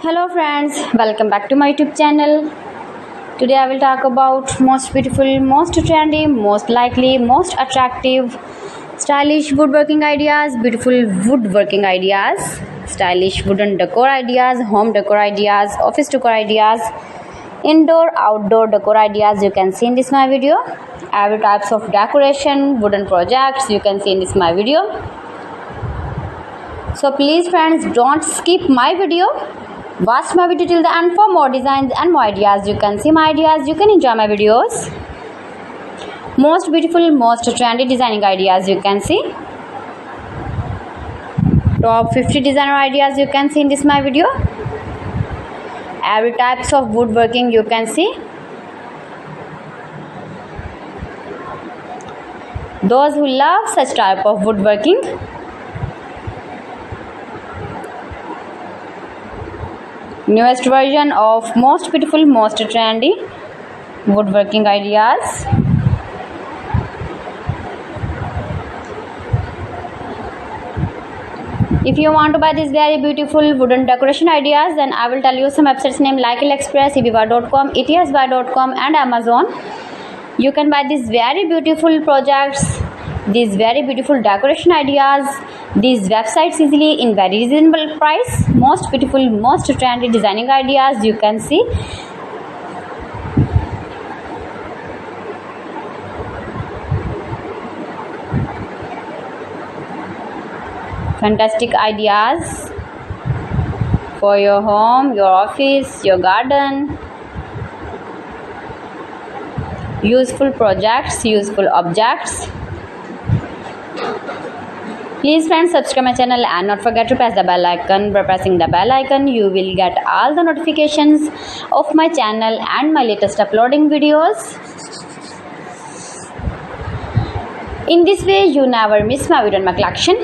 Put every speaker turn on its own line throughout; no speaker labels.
Hello friends, welcome back to my YouTube channel. Today I will talk about most beautiful, most trendy, most likely, most attractive, stylish woodworking ideas, beautiful woodworking ideas, stylish wooden decor ideas, home decor ideas, office decor ideas, indoor, outdoor decor ideas you can see in this my video. Every types of decoration, wooden projects you can see in this my video. So please friends, don't skip my video. Watch my video till the end for more designs and more ideas. You can see my ideas, you can enjoy my videos. Most beautiful, most trendy designing ideas you can see. Top 50 designer ideas you can see in this my video. Every types of woodworking you can see. Those who love such type of woodworking, newest version of most beautiful, most trendy woodworking ideas. If you want to buy these very beautiful wooden decoration ideas, then I will tell you some websites name like AliExpress, eBay.com, ETSbuy.com and Amazon. You can buy these very beautiful projects, these very beautiful decoration ideas, these websites easily in very reasonable price. Most beautiful, most trendy designing ideas you can see. Fantastic ideas for your home, your office, your garden. Useful projects, useful objects. Please friends, subscribe my channel and not forget to press the bell icon. By pressing the bell icon, you will get all the notifications of my channel and my latest uploading videos. In this way, you never miss my video in my collection.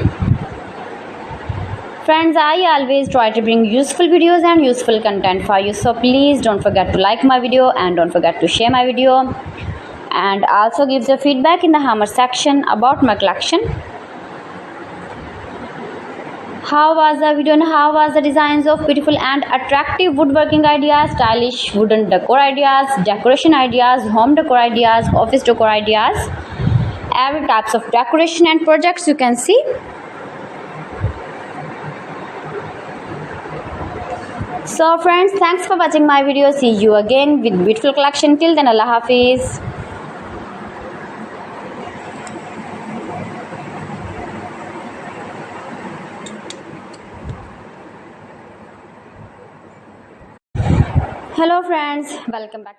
Friends, I always try to bring useful videos and useful content for you. So please don't forget to like my video and don't forget to share my video. And also give the feedback in the comment section about my collection. How was the video and how was the designs of beautiful and attractive woodworking ideas, stylish wooden decor ideas, decoration ideas, home decor ideas, office decor ideas, every types of decoration and projects you can see. So friends, thanks for watching my video. See you again with beautiful collection. Till then, Allah Hafiz. Hello friends, welcome back.